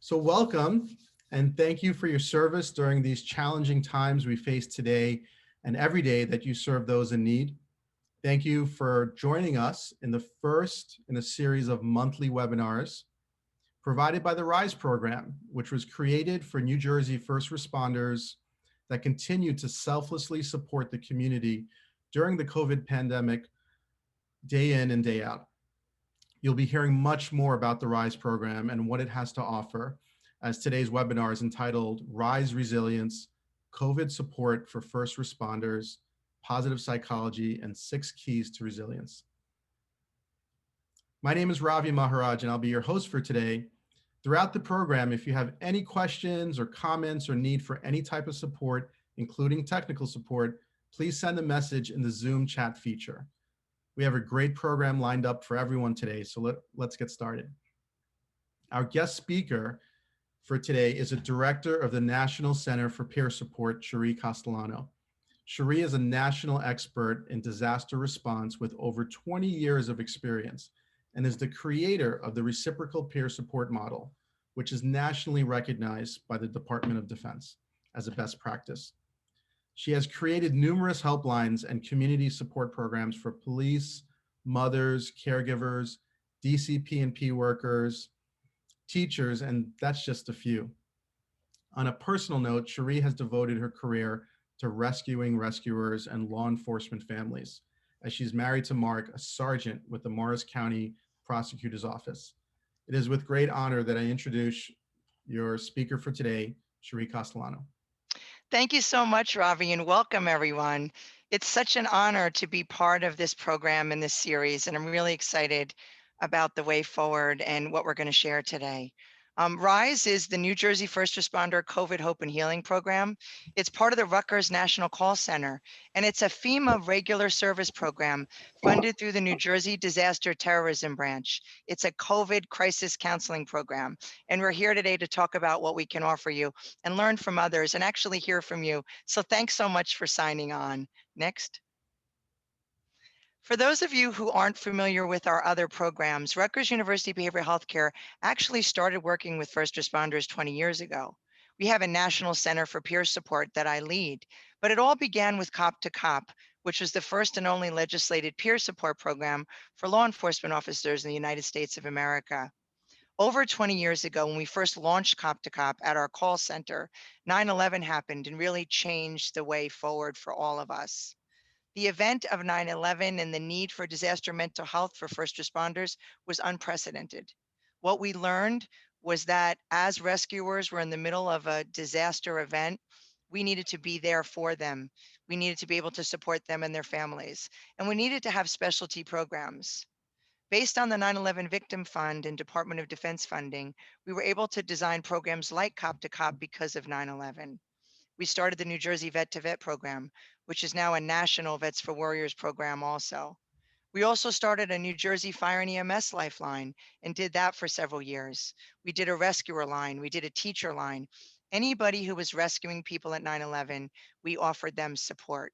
So welcome and thank you for your service during these challenging times we face today and every day that you serve those in need. Thank you for joining us in the first in a series of monthly webinars provided by the RISE program, which was created for New Jersey first responders that continue to selflessly support the community during the COVID pandemic, day in and day out. You'll be hearing much more about the RISE program and what it has to offer, as today's webinar is entitled RISE Resilience, COVID Support for First Responders, Positive Psychology, and 6 Keys to Resilience. My name is Ravi Maharaj, and I'll be your host for today. Throughout the program, if you have any questions or comments or need for any type of support, including technical support, please send a message in the Zoom chat feature. We have a great program lined up for everyone today, so let's get started. Our guest speaker for today is a director of the National Center for Peer Support, Cherie Castellano. Cherie is a national expert in disaster response with over 20 years of experience and is the creator of the reciprocal peer support model, which is nationally recognized by the Department of Defense as a best practice. She has created numerous helplines and community support programs for police, mothers, caregivers, DCP&P workers, teachers, and that's just a few. On a personal note, Cherie has devoted her career to rescuing rescuers and law enforcement families, as she's married to Mark, a sergeant with the Morris County Prosecutor's Office. It is with great honor that I introduce your speaker for today, Cherie Castellano. Thank you so much, Ravi, and welcome everyone. It's such an honor to be part of this program and this series, and I'm really excited about the way forward and what we're going to share today. RISE is the New Jersey First Responder COVID Hope and Healing Program. It's part of the Rutgers National Call Center, and it's a FEMA regular service program funded through the New Jersey Disaster Terrorism Branch. It's a COVID crisis counseling program, and we're here today to talk about what we can offer you and learn from others and actually hear from you. So thanks so much for signing on. Next. For those of you who aren't familiar with our other programs, Rutgers University Behavioral Healthcare actually started working with first responders 20 years ago. We have a national center for peer support that I lead, but it all began with Cop to Cop, which was the first and only legislated peer support program for law enforcement officers in the United States of America. Over 20 years ago, when we first launched Cop to Cop at our call center, 9/11 happened and really changed the way forward for all of us. The event of 9/11 and the need for disaster mental health for first responders was unprecedented. What we learned was that as rescuers were in the middle of a disaster event, we needed to be there for them. We needed to be able to support them and their families, and we needed to have specialty programs. Based on the 9/11 Victim Fund and Department of Defense funding, we were able to design programs like Cop to Cop because of 9/11. We started the New Jersey Vet to Vet program, which is now a national Vets for Warriors program also. We also started a New Jersey Fire and EMS Lifeline and did that for several years. We did a rescuer line, we did a teacher line. Anybody who was rescuing people at 9/11, we offered them support.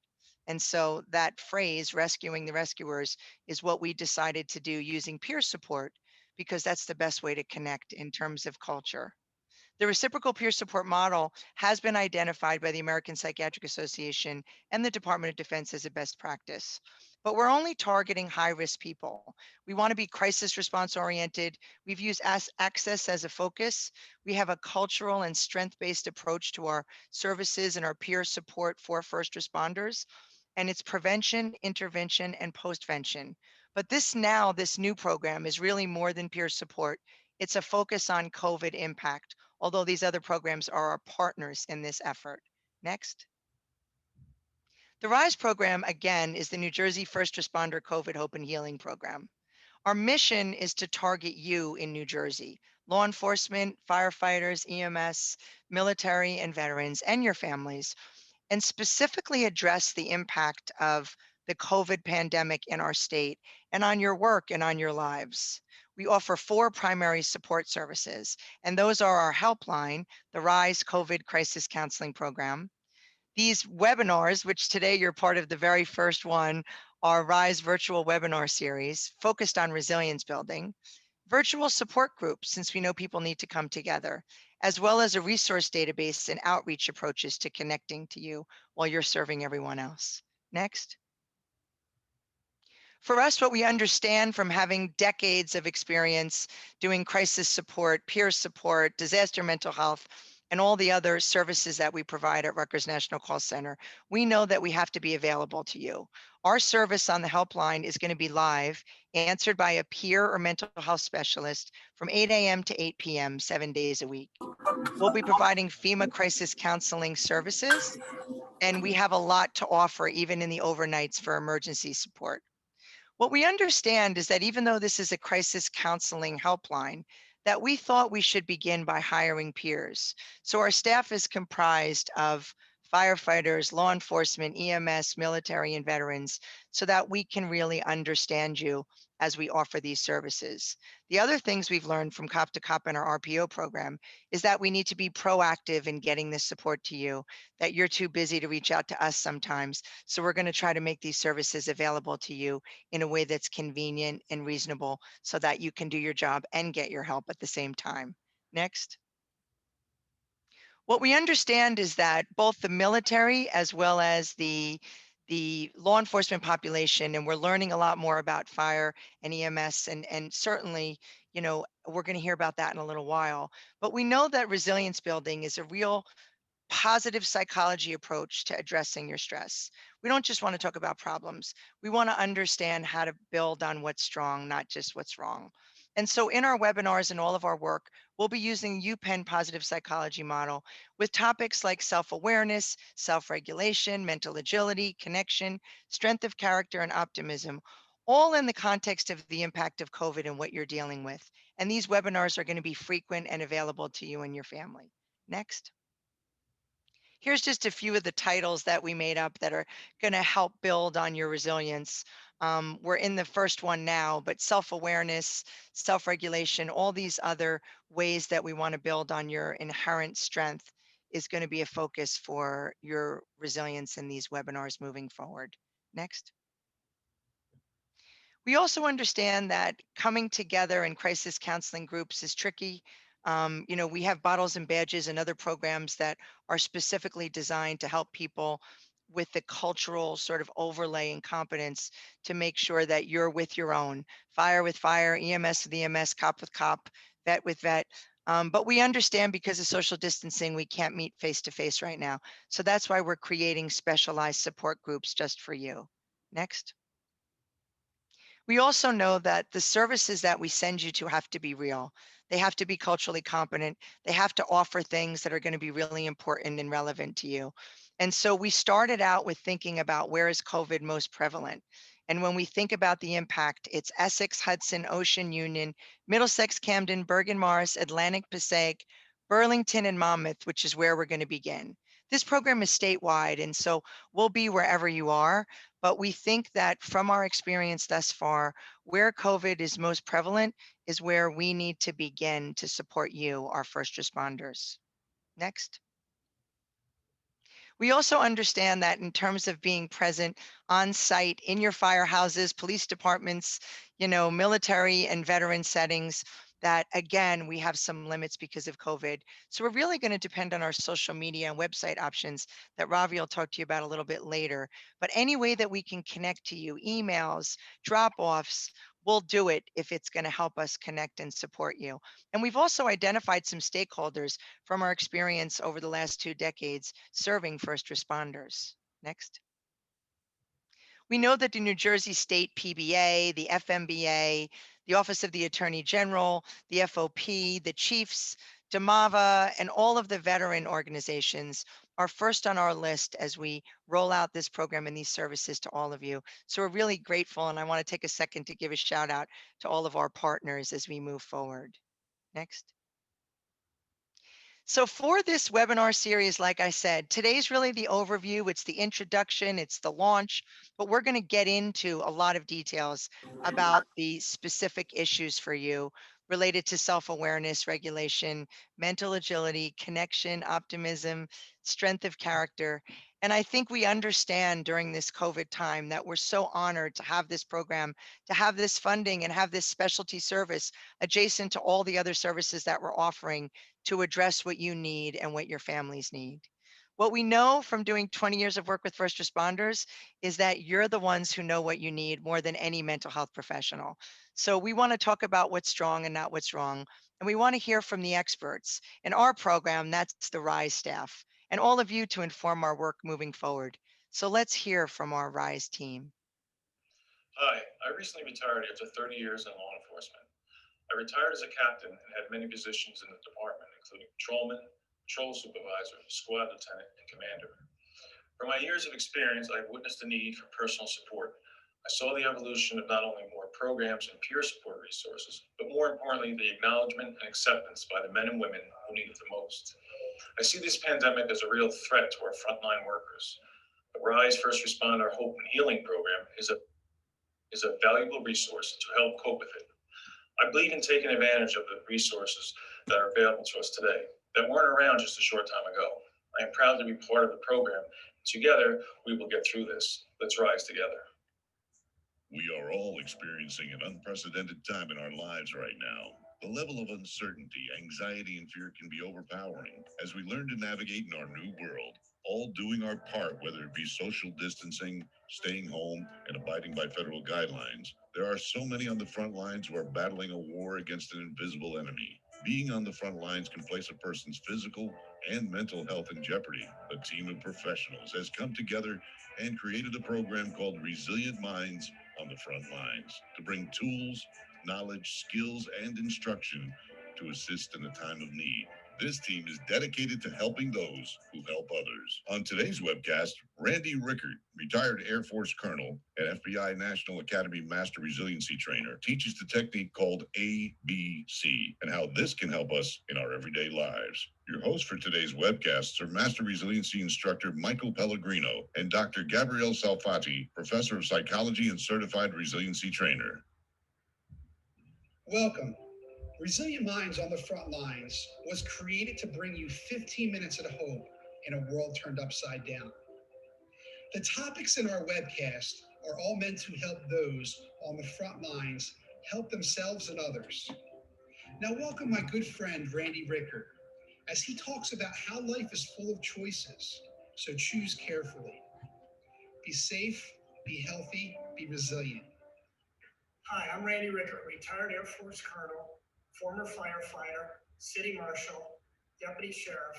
And so that phrase, rescuing the rescuers, is what we decided to do using peer support because that's the best way to connect in terms of culture. The reciprocal peer support model has been identified by the American Psychiatric Association and the Department of Defense as a best practice. But we're only targeting high risk people. We want to be crisis response oriented. We've used access as a focus. We have a cultural and strength based approach to our services and our peer support for first responders. And it's prevention, intervention, and postvention. But this new program is really more than peer support. It's a focus on COVID impact, although these other programs are our partners in this effort. Next. The RISE program, again, is the New Jersey First Responder COVID Hope and Healing Program. Our mission is to target you in New Jersey, law enforcement, firefighters, EMS, military, and veterans, and your families, and specifically address the impact of the COVID pandemic in our state and on your work and on your lives. We offer 4 primary support services, and those are our helpline, the RISE COVID Crisis Counseling Program. These webinars, which today you're part of the very first one, are RISE virtual webinar series focused on resilience building. virtual support groups, since we know people need to come together, as well as a resource database and outreach approaches to connecting to you while you're serving everyone else. Next. For us, what we understand from having decades of experience doing crisis support, peer support, disaster mental health, and all the other services that we provide at Rutgers National Call Center, we know that we have to be available to you. Our service on the helpline is going to be live, answered by a peer or mental health specialist from 8 a.m. to 8 p.m., 7 days a week. We'll be providing FEMA crisis counseling services, and we have a lot to offer even in the overnights for emergency support. What we understand is that even though this is a crisis counseling helpline, that we thought we should begin by hiring peers. So our staff is comprised of firefighters, law enforcement, EMS, military, and veterans, so that we can really understand you as we offer these services. The other things we've learned from Cop to Cop in our RPO program is that we need to be proactive in getting this support to you, that you're too busy to reach out to us sometimes. So we're going to try to make these services available to you in a way that's convenient and reasonable so that you can do your job and get your help at the same time. Next. What we understand is that both the military as well as the law enforcement population, and we're learning a lot more about fire and EMS, and certainly, we're going to hear about that in a little while. But we know that resilience building is a real positive psychology approach to addressing your stress. We don't just want to talk about problems. We want to understand how to build on what's strong, not just what's wrong. And so in our webinars and all of our work, we'll be using UPenn positive psychology model with topics like self-awareness, self-regulation, mental agility, connection, strength of character, and optimism, all in the context of the impact of COVID and what you're dealing with. And these webinars are going to be frequent and available to you and your family. Next. Here's just a few of the titles that we made up that are going to help build on your resilience. We're in the first one now, but self awareness, self regulation, all these other ways that we want to build on your inherent strength is going to be a focus for your resilience in these webinars moving forward. Next. We also understand that coming together in crisis counseling groups is tricky. We have bottles and badges and other programs that are specifically designed to help people with the cultural sort of overlay and competence to make sure that you're with your own fire with fire, EMS with EMS, cop with cop, vet with vet. But we understand because of social distancing, we can't meet face to face right now. So that's why we're creating specialized support groups just for you. Next. We also know that the services that we send you to have to be real. They have to be culturally competent. They have to offer things that are going to be really important and relevant to you. And so we started out with thinking about where is COVID most prevalent. And when we think about the impact, it's Essex, Hudson, Ocean, Union, Middlesex, Camden, Bergen, Morris, Atlantic, Passaic, Burlington, and Monmouth, which is where we're going to begin. This program is statewide, and so we'll be wherever you are. But we think that from our experience thus far, where COVID is most prevalent is where we need to begin to support you, our first responders. Next. We also understand that in terms of being present on site in your firehouses, police departments, military and veteran settings, that again, we have some limits because of COVID. So we're really going to depend on our social media and website options that Ravi will talk to you about a little bit later. But any way that we can connect to you, emails, drop offs, we'll do it if it's going to help us connect and support you. And we've also identified some stakeholders from our experience over the last 2 decades serving first responders. Next. We know that the New Jersey State PBA, the FMBA, the Office of the Attorney General, the FOP, the Chiefs, DMAVA, and all of the veteran organizations are first on our list as we roll out this program and these services to all of you. So we're really grateful, and I want to take a second to give a shout out to all of our partners as we move forward. Next. So for this webinar series, like I said, today's really the overview. It's the introduction, it's the launch, but we're going to get into a lot of details about the specific issues for you related to self-awareness, regulation, mental agility, connection, optimism, strength of character. And I think we understand during this COVID time that we're so honored to have this program, to have this funding and have this specialty service adjacent to all the other services that we're offering to address what you need and what your families need. What we know from doing 20 years of work with first responders is that you're the ones who know what you need more than any mental health professional. So we want to talk about what's strong and not what's wrong. And we want to hear from the experts. In our program, that's the RISE staff and all of you to inform our work moving forward. So let's hear from our RISE team. Hi, I recently retired after 30 years in law enforcement. I retired as a captain and had many positions in the department, including patrolman, patrol supervisor, squad lieutenant, and commander. From my years of experience, I've witnessed the need for personal support. I saw the evolution of not only more programs and peer support resources, but more importantly, the acknowledgement and acceptance by the men and women who need it the most. I see this pandemic as a real threat to our frontline workers. The RISE First Responder Hope and Healing Program is a valuable resource to help cope with it. I believe in taking advantage of the resources that are available to us today that weren't around just a short time ago. I am proud to be part of the program. Together, we will get through this. Let's rise together. We are all experiencing an unprecedented time in our lives right now. The level of uncertainty, anxiety, and fear can be overpowering as we learn to navigate in our new world, all doing our part, whether it be social distancing, staying home, and abiding by federal guidelines. There are so many on the front lines who are battling a war against an invisible enemy. Being on the front lines can place a person's physical and mental health in jeopardy. A team of professionals has come together and created a program called Resilient Minds on the Front Lines to bring tools, knowledge, skills, and instruction to assist in a time of need. This team is dedicated to helping those who help others. On today's webcast, Randy Rickert, retired Air Force Colonel and FBI National Academy Master Resiliency Trainer, teaches the technique called ABC and how this can help us in our everyday lives. Your hosts for today's webcasts are Master Resiliency Instructor Michael Pellegrino and Dr. Gabrielle Salfati, Professor of Psychology and Certified Resiliency Trainer. Welcome. Resilient Minds on the Front Lines was created to bring you 15 minutes of hope in a world turned upside down. The topics in our webcast are all meant to help those on the front lines help themselves and others. Now, welcome my good friend, Randy Rickert, as he talks about how life is full of choices, so choose carefully. Be safe, be healthy, be resilient. Hi, I'm Randy Rickert, retired Air Force Colonel, former firefighter, city marshal, deputy sheriff.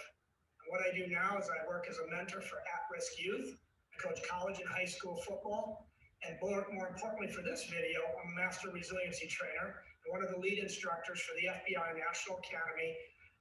And what I do now is I work as a mentor for at-risk youth. I coach college and high school football. And more importantly for this video, I'm a master resiliency trainer and one of the lead instructors for the FBI National Academy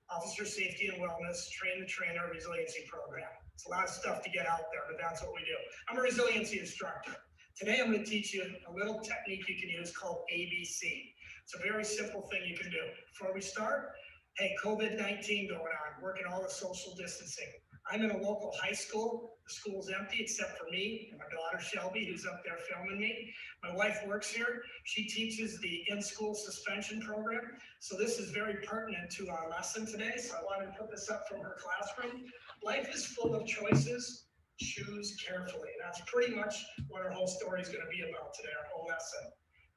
Officer Safety and Wellness Train the Trainer Resiliency Program. It's a lot of stuff to get out there, but that's what we do. I'm a resiliency instructor. Today, I'm going to teach you a little technique you can use called ABC. It's a very simple thing you can do. Before we start, hey, COVID-19 going on, working all the social distancing. I'm in a local high school. The school's empty except for me and my daughter Shelby, who's up there filming me. My wife works here. She teaches the in-school suspension program. So this is very pertinent to our lesson today. So I wanted to put this up from her classroom. Life is full of choices. Choose carefully. That's pretty much what our whole story is going to be about today, our whole lesson.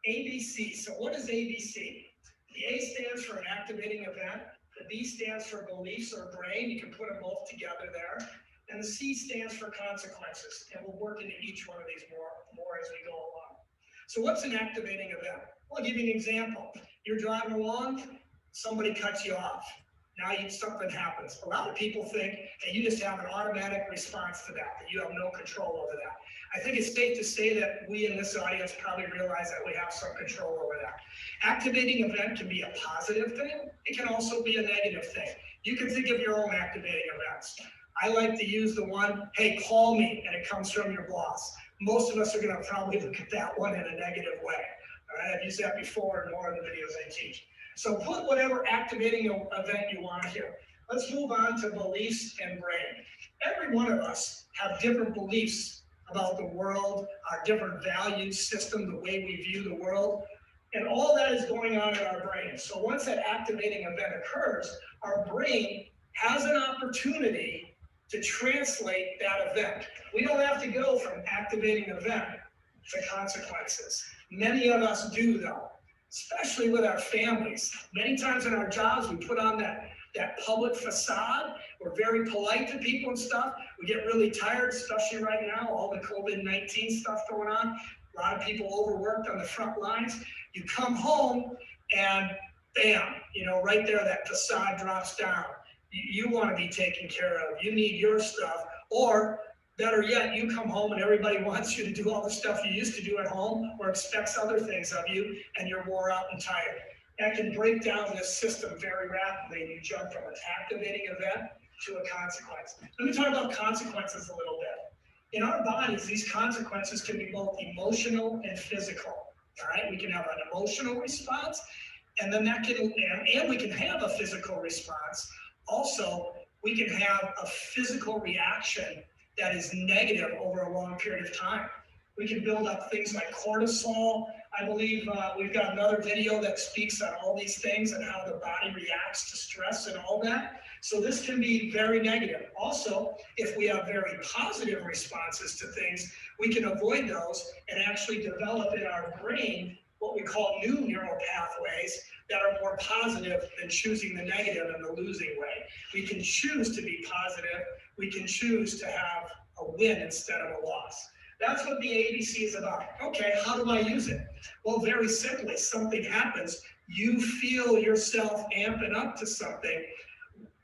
ABC. So what is ABC? The A stands for an activating event. The B stands for beliefs or brain. You can put them both together there. And the C stands for consequences. And we'll work into each one of these more as we go along. So what's an activating event? Well, I'll give you an example. You're driving along, somebody cuts you off. Now something happens. A lot of people think that you just have an automatic response to that you have no control over that. I think it's safe to say that we in this audience probably realize that we have some control over that. Activating event can be a positive thing. It can also be a negative thing. You can think of your own activating events. I like to use the one, hey, call me, and it comes from your boss. Most of us are going to probably look at that one in a negative way. All right, I've used that before in more of the videos I teach. So put whatever activating event you want here. Let's move on to beliefs and brain. Every one of us have different beliefs about the world, our different value system, the way we view the world, and all that is going on in our brain. So once that activating event occurs, our brain has an opportunity to translate that event. We don't have to go from activating event to consequences. Many of us do though, especially with our families. Many times in our jobs, we put on that public facade. We're very polite to people and stuff. We get really tired, especially right now, all the COVID-19 stuff going on. A lot of people overworked on the front lines. You come home and bam, right there, that facade drops down. You want to be taken care of. You need your stuff. Or better yet, you come home and everybody wants you to do all the stuff you used to do at home or expects other things of you, and you're wore out and tired. That can break down this system very rapidly, and you jump from an activating event to a consequence. Let me talk about consequences a little bit. In our bodies, these consequences can be both emotional and physical. All right, we can have an emotional response, and then we can have a physical response. Also, we can have a physical reaction that is negative over a long period of time. We can build up things like cortisol. I believe we've got another video that speaks on all these things and how the body reacts to stress and all that. So this can be very negative. Also, if we have very positive responses to things, we can avoid those and actually develop in our brain what we call new neural pathways that are more positive than choosing the negative and the losing way. We can choose to be positive. We can choose to have a win instead of a loss. That's what the ABC is about. Okay, how do I use it? Well, very simply, something happens. You feel yourself amping up to something.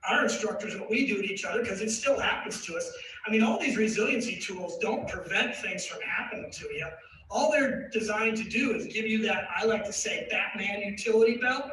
Our instructors, what we do to each other, because it still happens to us. I mean, all these resiliency tools don't prevent things from happening to you. All they're designed to do is give you that, I like to say, Batman utility belt.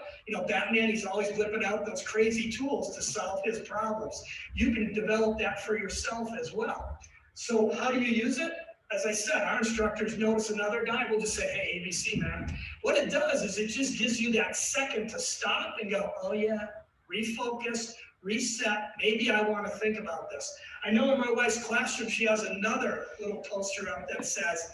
Batman, he's always whipping out those crazy tools to solve his problems. You can develop that for yourself as well. So how do you use it? As I said, our instructors notice another guy, we'll just say, hey, ABC, man. What it does is it just gives you that second to stop and go, oh yeah, refocus, reset. Maybe I want to think about this. I know in my wife's classroom, she has another little poster up that says,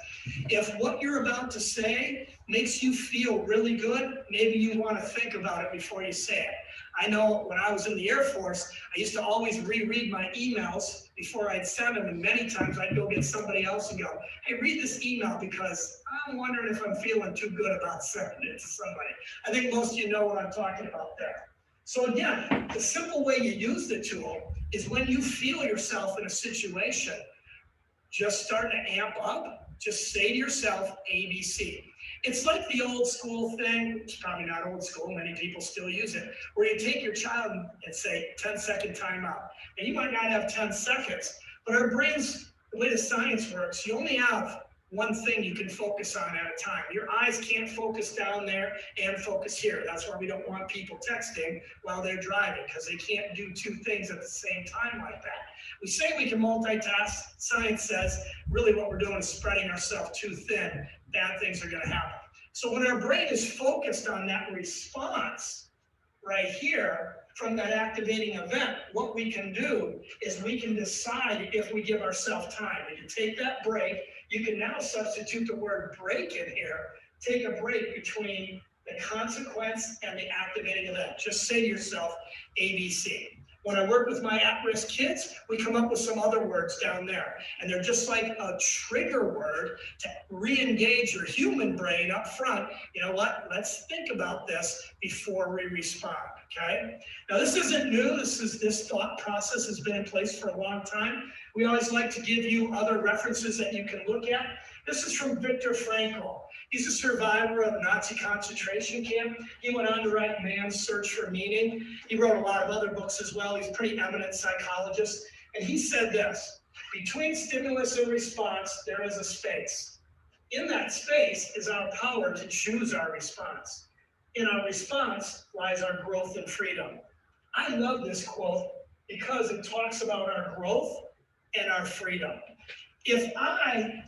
if what you're about to say makes you feel really good, maybe you want to think about it before you say it. I know when I was in the Air Force, I used to always reread my emails before I'd send them, and many times I'd go get somebody else and go, hey, read this email because I'm wondering if I'm feeling too good about sending it to somebody. I think most of you know what I'm talking about there. So again, the simple way you use the tool is when you feel yourself in a situation, just starting to amp up, just say to yourself, ABC. It's like the old school thing, it's probably not old school, many people still use it, where you take your child and say 10-second timeout. And you might not have 10 seconds, but our brains, the way the science works, you only have one thing you can focus on at a time. Your eyes can't focus down there and focus here. That's why we don't want people texting while they're driving, because they can't do two things at the same time like that. We say we can multitask. Science says really what we're doing is spreading ourselves too thin. Bad things are going to happen. So when our brain is focused on that response right here from that activating event, what we can do is we can decide if we give ourselves time. We can take that break. You can now substitute the word break in here. Take a break between the consequence and the activating event. Just say to yourself, ABC. When I work with my at-risk kids, we come up with some other words down there. And they're just like a trigger word to re-engage your human brain up front. You know what? Let's think about this before we respond, okay? Now, this isn't new. This thought process has been in place for a long time. We always like to give you other references that you can look at. This is from Viktor Frankl. He's a survivor of a Nazi concentration camp. He went on to write Man's Search for Meaning. He wrote a lot of other books as well. He's a pretty eminent psychologist. And he said this, between stimulus and response, there is a space. In that space is our power to choose our response. In our response lies our growth and freedom. I love this quote because it talks about our growth and our freedom. If I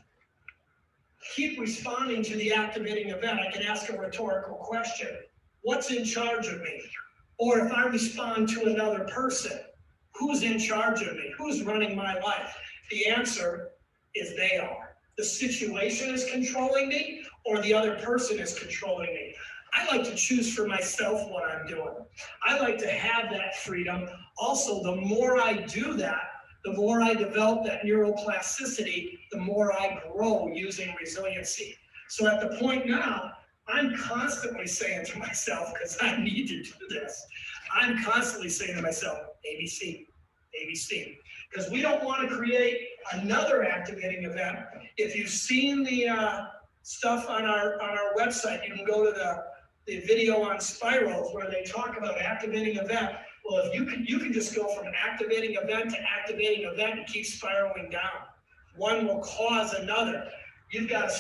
keep responding to the activating event, I can ask a rhetorical question. What's in charge of me? Or if I respond to another person, who's in charge of me? Who's running my life? The answer is they are. The situation is controlling me, or the other person is controlling me. I like to choose for myself what I'm doing. I like to have that freedom. Also, the more I do that, The more I develop that neuroplasticity, the more I grow using resiliency. So at the point now, I'm constantly saying to myself, because I need to do this, I'm constantly saying to myself, ABC, ABC. Because we don't want to create another activating event. If you've seen the stuff on our website, you can go to the video on spirals where they talk about activating event. Well, if you can just go from activating event to activating event and keep spiraling down. One will cause another. You've got to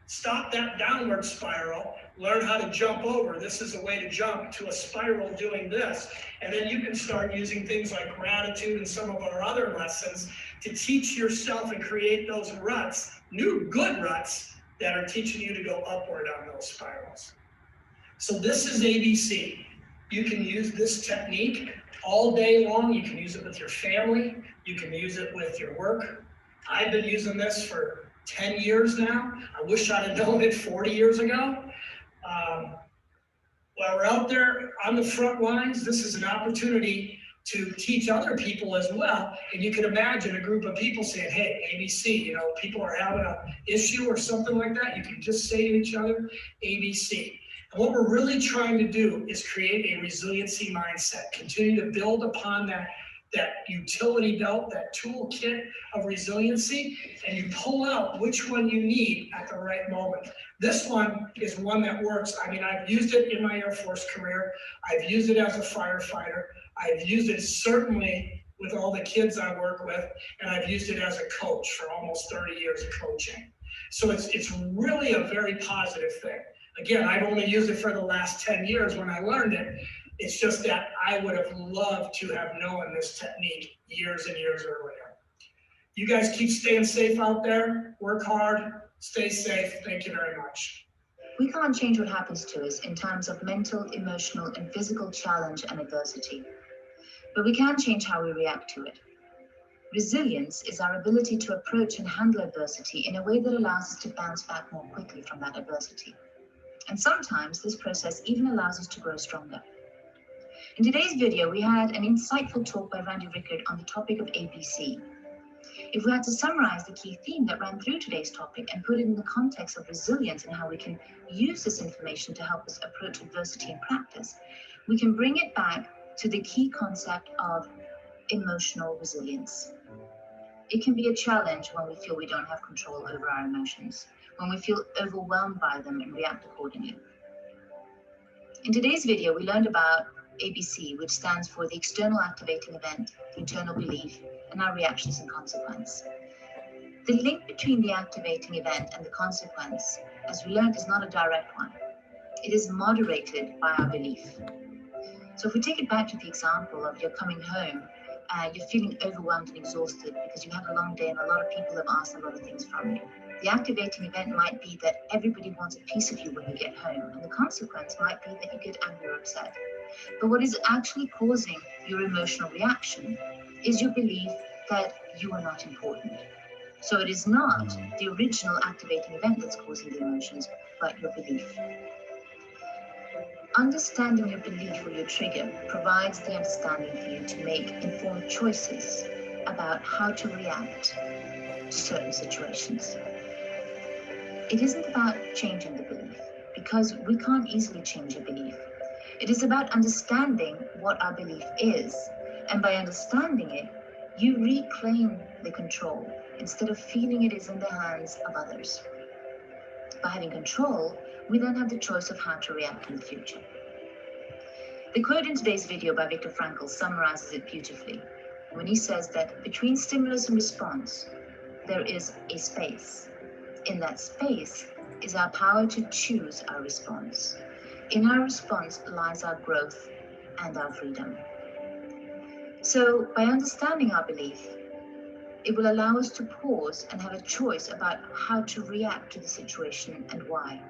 stop that downward spiral, learn how to jump over. This is a way to jump to a spiral doing this. And then you can start using things like gratitude and some of our other lessons to teach yourself and create those ruts, new good ruts that are teaching you to go upward on those spirals. So this is ABC. You can use this technique all day long. You can use it with your family. You can use it with your work. I've been using this for 10 years now. I wish I'd have known it 40 years ago. While we're out there on the front lines, this is an opportunity to teach other people as well. And you can imagine a group of people saying, hey, ABC, you know, people are having an issue or something like that. You can just say to each other, ABC. And what we're really trying to do is create a resiliency mindset, continue to build upon that utility belt, that toolkit of resiliency, and you pull out which one you need at the right moment. This one is one that works. I mean, I've used it in my Air Force career. I've used it as a firefighter. I've used it certainly with all the kids I work with, and I've used it as a coach for almost 30 years of coaching. So it's really a very positive thing. Again, I've only used it for the last 10 years when I learned it. It's just that I would have loved to have known this technique years and years earlier. You guys keep staying safe out there. Work hard. Stay safe. Thank you very much. We can't change what happens to us in times of mental, emotional, and physical challenge and adversity, but we can change how we react to it. Resilience is our ability to approach and handle adversity in a way that allows us to bounce back more quickly from that adversity. And sometimes this process even allows us to grow stronger. In today's video, we had an insightful talk by Randy Rickard on the topic of ABC. If we had to summarize the key theme that ran through today's topic and put it in the context of resilience and how we can use this information to help us approach adversity in practice, we can bring it back to the key concept of emotional resilience. It can be a challenge when we feel we don't have control over our emotions, when we feel overwhelmed by them and react accordingly. In today's video, we learned about ABC, which stands for the external activating event, the internal belief, and our reactions and consequence. The link between the activating event and the consequence, as we learned, is not a direct one. It is moderated by our belief. So if we take it back to the example of you're coming home, you're feeling overwhelmed and exhausted because you had a long day and a lot of people have asked a lot of things from you. The activating event might be that everybody wants a piece of you when you get home, and the consequence might be that you get angry or upset. But what is actually causing your emotional reaction is your belief that you are not important. So it is not the original activating event that's causing the emotions, but your belief. Understanding your belief or your trigger provides the understanding for you to make informed choices about how to react to certain situations. It isn't about changing the belief, because we can't easily change a belief. It is about understanding what our belief is, and by understanding it, you reclaim the control instead of feeling it is in the hands of others. By having control, we then have the choice of how to react in the future. The quote in today's video by Viktor Frankl summarizes it beautifully when he says that between stimulus and response, there is a space. In that space is our power to choose our response. In our response lies our growth and our freedom. So by understanding our belief, it will allow us to pause and have a choice about how to react to the situation and why.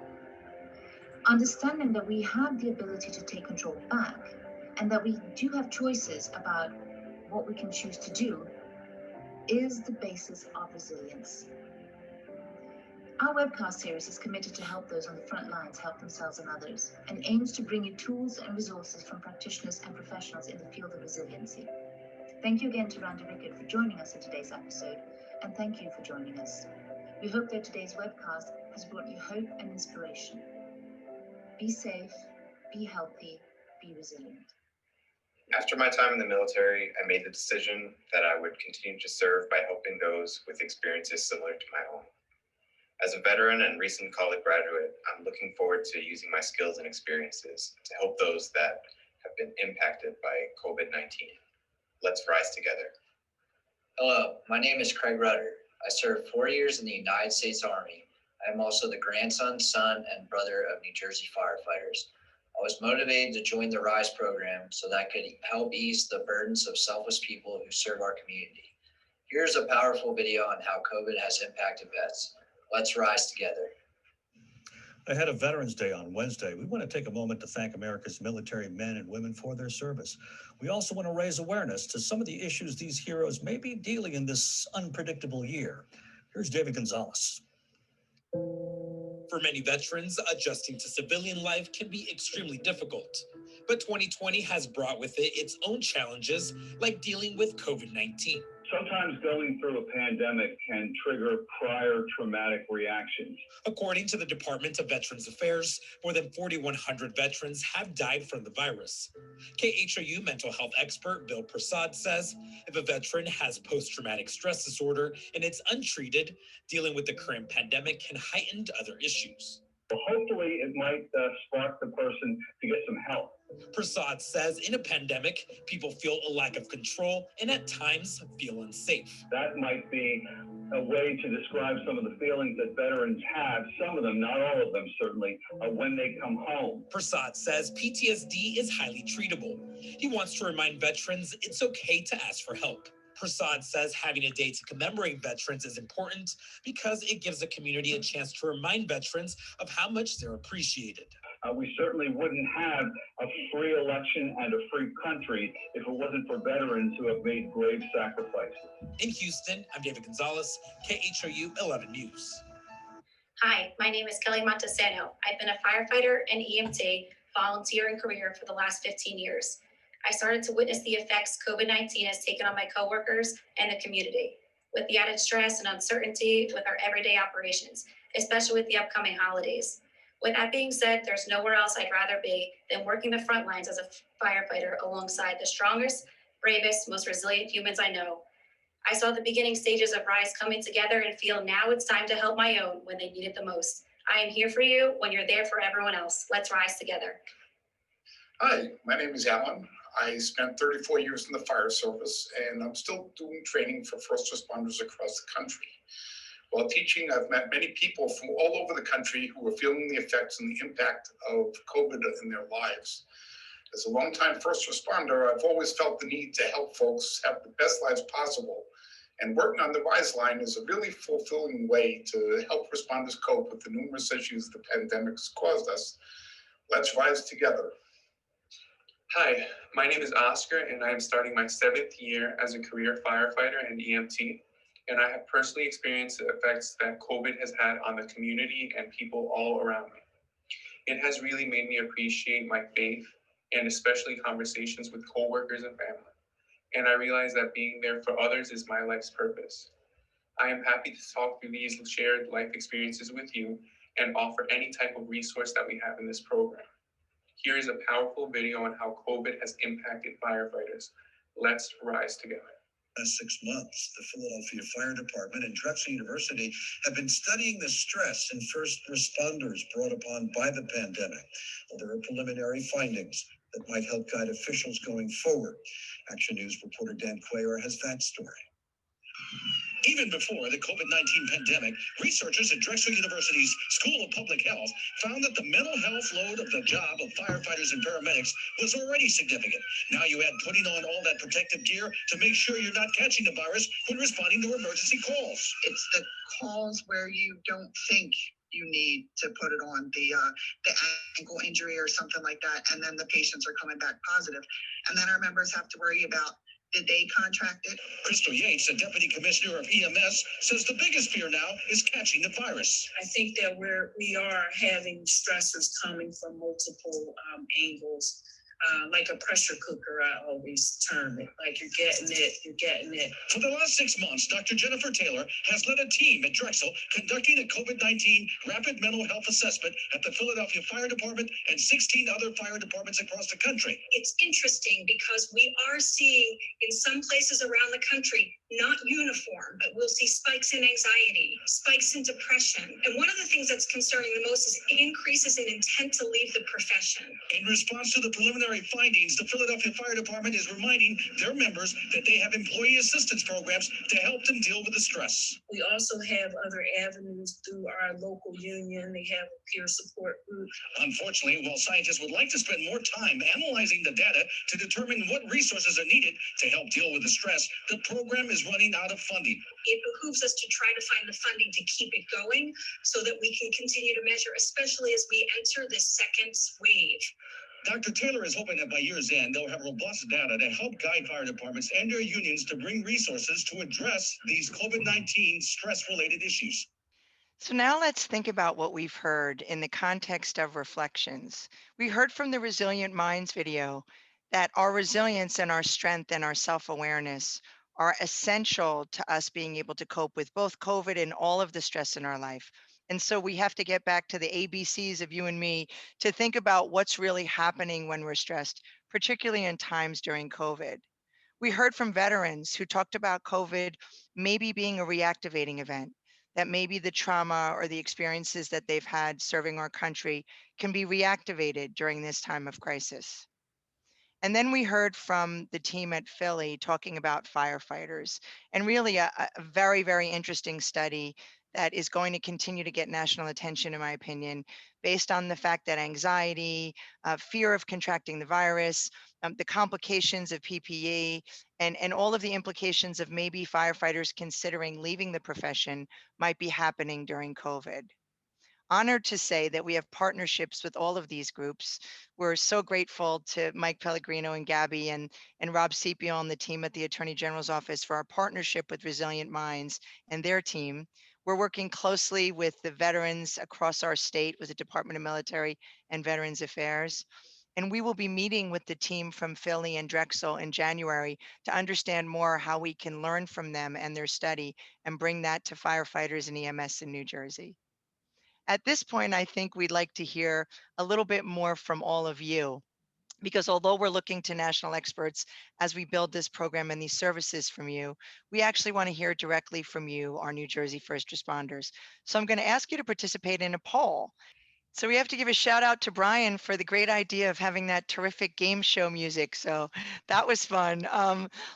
Understanding that we have the ability to take control back and that we do have choices about what we can choose to do is the basis of resilience. Our webcast series is committed to help those on the front lines help themselves and others, and aims to bring you tools and resources from practitioners and professionals in the field of resiliency. Thank you again to Randy Rickert for joining us in today's episode, and thank you for joining us. We hope that today's webcast has brought you hope and inspiration. Be safe, be healthy, be resilient. After my time in the military, I made the decision that I would continue to serve by helping those with experiences similar to my own. As a veteran and recent college graduate, I'm looking forward to using my skills and experiences to help those that have been impacted by COVID-19. Let's rise together. Hello, my name is Craig Rudder. I served 4 years in the United States Army. I am also the grandson, son, and brother of New Jersey firefighters. I was motivated to join the RISE program so that I could help ease the burdens of selfless people who serve our community. Here's a powerful video on how COVID has impacted vets. Let's rise together. Ahead of Veterans Day on Wednesday, we want to take a moment to thank America's military men and women for their service. We also want to raise awareness to some of the issues these heroes may be dealing in this unpredictable year. Here's David Gonzalez. For many veterans, adjusting to civilian life can be extremely difficult. But 2020 has brought with it its own challenges, like dealing with COVID-19. Sometimes going through a pandemic can trigger prior traumatic reactions. According to the Department of Veterans Affairs, more than 4,100 veterans have died from the virus. KHOU mental health expert Bill Prasad says if a veteran has post-traumatic stress disorder and it's untreated, dealing with the current pandemic can heighten other issues. Well, hopefully it might spark the person to get some help. Prasad says in a pandemic, people feel a lack of control and at times feel unsafe. That might be a way to describe some of the feelings that veterans have, some of them, not all of them certainly, when they come home. Prasad says PTSD is highly treatable. He wants to remind veterans it's okay to ask for help. Prasad says having a day to commemorate veterans is important because it gives the community a chance to remind veterans of how much they're appreciated. We certainly wouldn't have a free election and a free country if it wasn't for veterans who have made grave sacrifices. In Houston, I'm David Gonzalez, KHOU 11 News. Hi, my name is Kelly Montesano. I've been a firefighter and EMT volunteer and career for the last 15 years. I started to witness the effects COVID-19 has taken on my coworkers and the community, with the added stress and uncertainty with our everyday operations, especially with the upcoming holidays. With that being said, there's nowhere else I'd rather be than working the front lines as a firefighter alongside the strongest, bravest, most resilient humans I know. I saw the beginning stages of RISE coming together and feel now it's time to help my own when they need it the most. I am here for you when you're there for everyone else. Let's rise together. Hi, my name is Alan. I spent 34 years in the fire service, and I'm still doing training for first responders across the country. While teaching, I've met many people from all over the country who are feeling the effects and the impact of COVID in their lives. As a longtime first responder, I've always felt the need to help folks have the best lives possible. And working on the RISE line is a really fulfilling way to help responders cope with the numerous issues the pandemic's caused us. Let's rise together. Hi, my name is Oscar, and I am starting my 7th year as a career firefighter and EMT. And I have personally experienced the effects that COVID has had on the community and people all around me. It has really made me appreciate my faith and especially conversations with coworkers and family. And I realize that being there for others is my life's purpose. I am happy to talk through these shared life experiences with you and offer any type of resource that we have in this program. Here is a powerful video on how COVID has impacted firefighters. Let's rise together. Last 6 months, the Philadelphia Fire Department and Drexel University have been studying the stress in first responders brought upon by the pandemic. Well, there are preliminary findings that might help guide officials going forward. Action News reporter Dan Quayer has that story. Even before the COVID-19 pandemic, researchers at Drexel University's School of Public Health found that the mental health load of the job of firefighters and paramedics was already significant. Now you add putting on all that protective gear to make sure you're not catching the virus when responding to emergency calls. It's the calls where you don't think you need to put it on, the ankle injury or something like that, and then the patients are coming back positive. And then our members have to worry about, did they contract it? Crystal Yates, the deputy commissioner of EMS, says the biggest fear now is catching the virus. I think that we are having stresses coming from multiple angles. like a pressure cooker, I always term it. Like you're getting it, you're getting it. For the last 6 months, Dr. Jennifer Taylor has led a team at Drexel conducting a COVID-19 rapid mental health assessment at the Philadelphia Fire Department and 16 other fire departments across the country. It's interesting because we are seeing in some places around the country, not uniform, but we'll see spikes in anxiety, spikes in depression. And one of the things that's concerning the most is increases in intent to leave the profession. In response to the preliminary findings, the Philadelphia Fire Department is reminding their members that they have employee assistance programs to help them deal with the stress. We also have other avenues through our local union. They have a peer support group. Unfortunately, while scientists would like to spend more time analyzing the data to determine what resources are needed to help deal with the stress, the program is running out of funding. It behooves us to try to find the funding to keep it going so that we can continue to measure, especially as we enter this second wave. Dr. Taylor is hoping that by year's end, they'll have robust data to help guide fire departments and their unions to bring resources to address these COVID-19 stress-related issues. So now let's think about what we've heard in the context of reflections. We heard from the Resilient Minds video that our resilience and our strength and our self-awareness are essential to us being able to cope with both COVID and all of the stress in our life. And so we have to get back to the ABCs of you and me to think about what's really happening when we're stressed, particularly in times during COVID. We heard from veterans who talked about COVID maybe being a reactivating event, that maybe the trauma or the experiences that they've had serving our country can be reactivated during this time of crisis. And then we heard from the team at Philly talking about firefighters and really a very, very interesting study that is going to continue to get national attention, in my opinion, based on the fact that anxiety, fear of contracting the virus, the complications of PPE, and all of the implications of maybe firefighters considering leaving the profession might be happening during COVID. Honored to say that we have partnerships with all of these groups. We're so grateful to Mike Pellegrino and Gabby and Rob Sepio and the team at the Attorney General's office for our partnership with Resilient Minds and their team. We're working closely with the veterans across our state with the Department of Military and Veterans Affairs. And we will be meeting with the team from Philly and Drexel in January to understand more how we can learn from them and their study and bring that to firefighters and EMS in New Jersey. At this point, I think we'd like to hear a little bit more from all of you, because although we're looking to national experts as we build this program and these services from you, we actually want to hear directly from you, our New Jersey first responders. So I'm going to ask you to participate in a poll. So we have to give a shout out to Brian for the great idea of having that terrific game show music. So that was fun.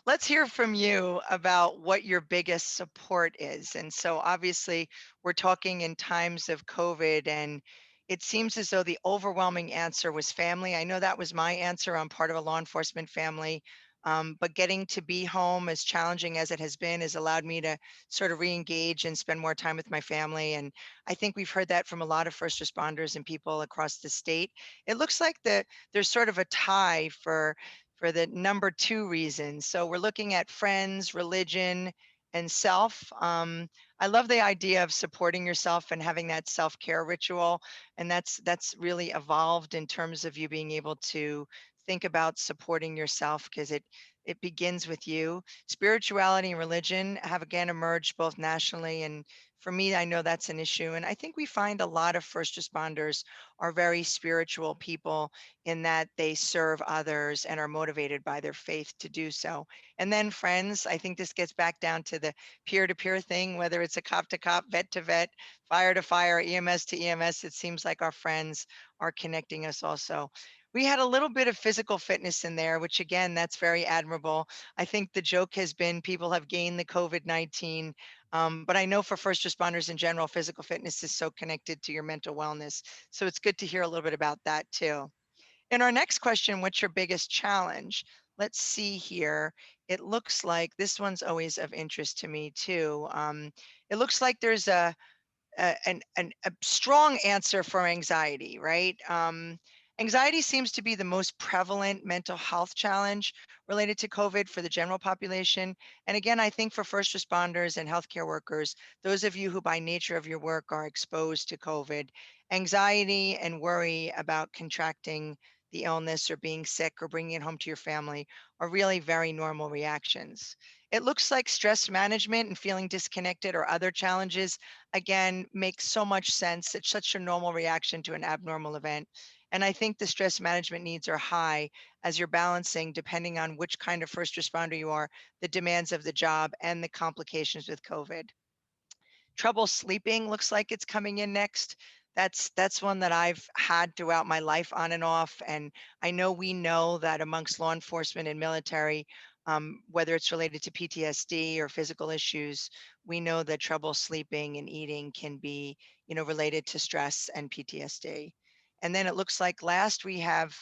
Let's hear from you about what your biggest support is. And so obviously we're talking in times of COVID, and it seems as though the overwhelming answer was family. I know that was my answer. I'm part of a law enforcement family. But getting to be home, as challenging as it has been, has allowed me to sort of re-engage and spend more time with my family. And I think we've heard that from a lot of first responders and people across the state. It looks like there's sort of a tie for the number 2 reason. So we're looking at friends, religion, and self. I love the idea of supporting yourself and having that self-care ritual. And that's really evolved in terms of you being able to think about supporting yourself, because it begins with you. Spirituality and religion have again emerged both nationally, and for me, I know that's an issue. And I think we find a lot of first responders are very spiritual people in that they serve others and are motivated by their faith to do so. And then friends, I think this gets back down to the peer-to-peer thing, whether it's a cop to cop, vet to vet, fire to fire, EMS to EMS, it seems like our friends are connecting us also. We had a little bit of physical fitness in there, which again, that's very admirable. I think the joke has been people have gained the COVID-19, but I know for first responders in general, physical fitness is so connected to your mental wellness. So it's good to hear a little bit about that too. In our next question, what's your biggest challenge? Let's see here. It looks like this one's always of interest to me too. It looks like there's a strong answer for anxiety, right? Anxiety seems to be the most prevalent mental health challenge related to COVID for the general population. And again, I think for first responders and healthcare workers, those of you who by nature of your work are exposed to COVID, anxiety and worry about contracting the illness or being sick or bringing it home to your family are really very normal reactions. It looks like stress management and feeling disconnected or other challenges, again, makes so much sense. It's such a normal reaction to an abnormal event. And I think the stress management needs are high as you're balancing, depending on which kind of first responder you are, the demands of the job and the complications with COVID. Trouble sleeping looks like it's coming in next. That's one that I've had throughout my life on and off. And I know we know that amongst law enforcement and military, whether it's related to PTSD or physical issues, we know that trouble sleeping and eating can be, related to stress and PTSD. And then it looks like last we have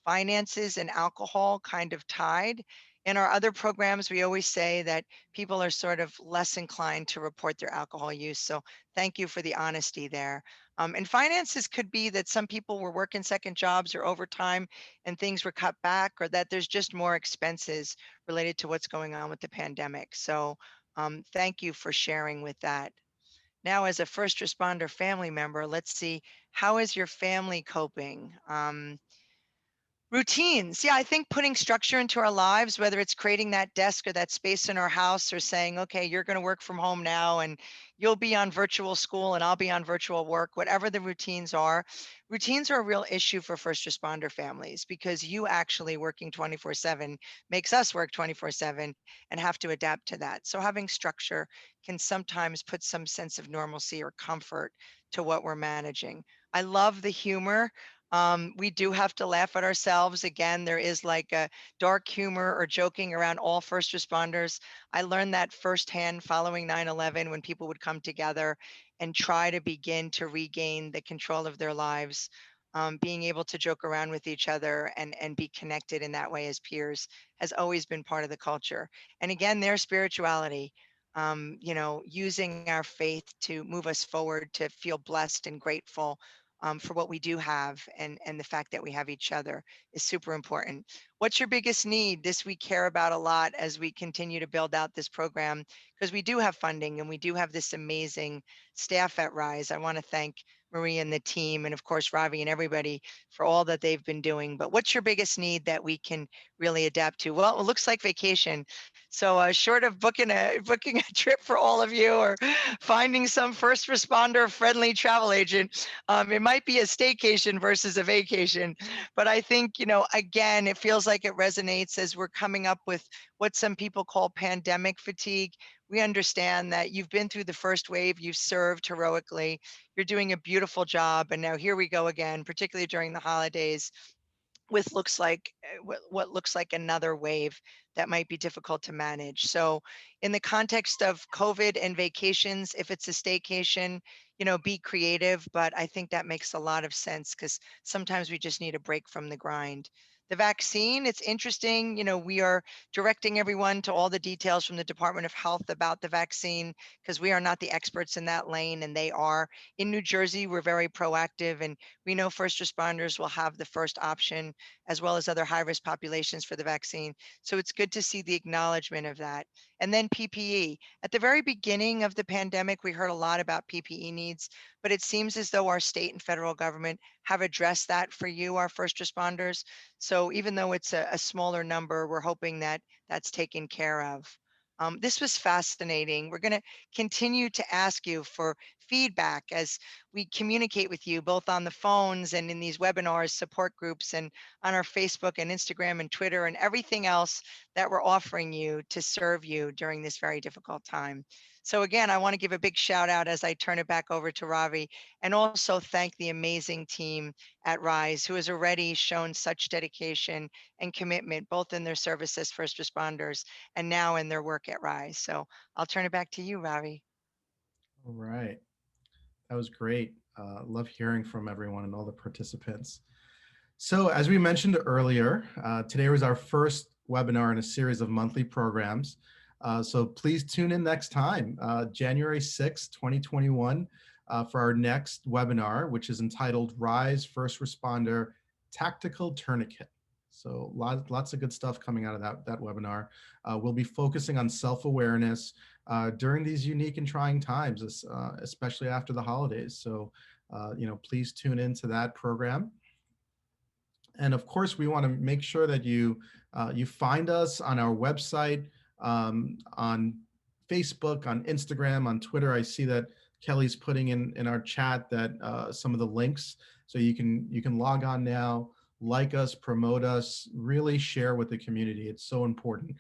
finances and alcohol kind of tied. In our other programs, we always say that people are sort of less inclined to report their alcohol use. So thank you for the honesty there. And finances could be that some people were working second jobs or overtime and things were cut back, or that there's just more expenses related to what's going on with the pandemic. So thank you for sharing with that. Now, as a first responder family member, let's see, how is your family coping? Routines. Yeah, I think putting structure into our lives, whether it's creating that desk or that space in our house or saying, okay, you're going to work from home now and you'll be on virtual school and I'll be on virtual work, whatever the routines are. Routines are a real issue for first responder families because you actually working 24/7 makes us work 24/7 and have to adapt to that. So having structure can sometimes put some sense of normalcy or comfort to what we're managing. I love the humor. We do have to laugh at ourselves. Again, there is like a dark humor or joking around all first responders. I learned that firsthand following 9/11 when people would come together and try to begin to regain the control of their lives. Being able to joke around with each other and be connected in that way as peers has always been part of the culture. And again, their spirituality, using our faith to move us forward, to feel blessed and grateful for what we do have and the fact that we have each other is super important. What's your biggest need? This we care about a lot as we continue to build out this program because we do have funding and we do have this amazing staff at RISE. I want to thank Marie and the team and of course Ravi and everybody for all that they've been doing. But what's your biggest need that we can really adapt to? Well, it looks like vacation. So short of booking a trip for all of you or finding some first responder friendly travel agent, it might be a staycation versus a vacation. But I think, again, it feels like it resonates as we're coming up with what some people call pandemic fatigue. We understand that you've been through the first wave, you've served heroically, you're doing a beautiful job. And now here we go again, particularly during the holidays with what looks like another wave that might be difficult to manage. So in the context of COVID and vacations, if it's a staycation, be creative, but I think that makes a lot of sense because sometimes we just need a break from the grind. The vaccine, it's interesting, we are directing everyone to all the details from the Department of Health about the vaccine because we are not the experts in that lane and they are. In New Jersey, we're very proactive and we know first responders will have the first option as well as other high-risk populations for the vaccine. So it's good to see the acknowledgement of that. And then PPE. At the very beginning of the pandemic, we heard a lot about PPE needs, but it seems as though our state and federal government have addressed that for you, our first responders. So even though it's a smaller number, we're hoping that that's taken care of. This was fascinating. We're going to continue to ask you for feedback as we communicate with you both on the phones and in these webinars, support groups, and on our Facebook and Instagram and Twitter and everything else that we're offering you to serve you during this very difficult time. So again, I want to give a big shout out as I turn it back over to Ravi and also thank the amazing team at RISE who has already shown such dedication and commitment, both in their service as first responders and now in their work at RISE. So I'll turn it back to you, Ravi. All right. That was great. Love hearing from everyone and all the participants. So as we mentioned earlier, today was our first webinar in a series of monthly programs. So please tune in next time, January 6th, 2021, for our next webinar, which is entitled RISE First Responder Tactical Tourniquet. So lots of good stuff coming out of that webinar. We'll be focusing on self-awareness during these unique and trying times, especially after the holidays. So, please tune into that program. And of course, we want to make sure that you find us on our website, on Facebook, on Instagram, on Twitter. I see that Kelly's putting in our chat that some of the links, so you can log on now, like us, promote us, really share with the community. It's so important.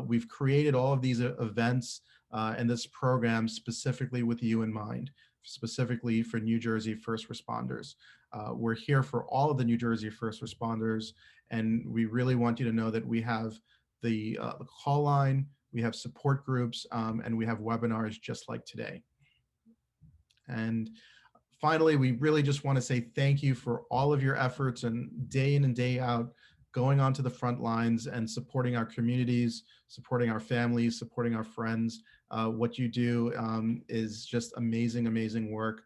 We've created all of these events and this program specifically with you in mind, specifically for New Jersey first responders. We're here for all of the New Jersey first responders, and we really want you to know that we have the call line, we have support groups, and we have webinars just like today. And finally, we really just want to say thank you for all of your efforts and day in and day out going onto the front lines and supporting our communities, supporting our families, supporting our friends. What you do is just amazing, amazing work.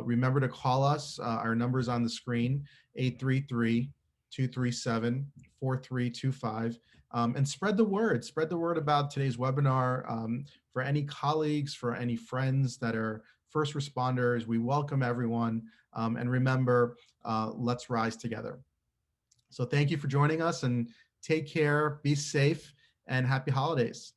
Remember to call us. Our number is on the screen, 833-237-4325. And spread the word. Spread the word about today's webinar for any colleagues, for any friends that are first responders. We welcome everyone. And remember, let's rise together. So thank you for joining us, and take care, be safe, and happy holidays.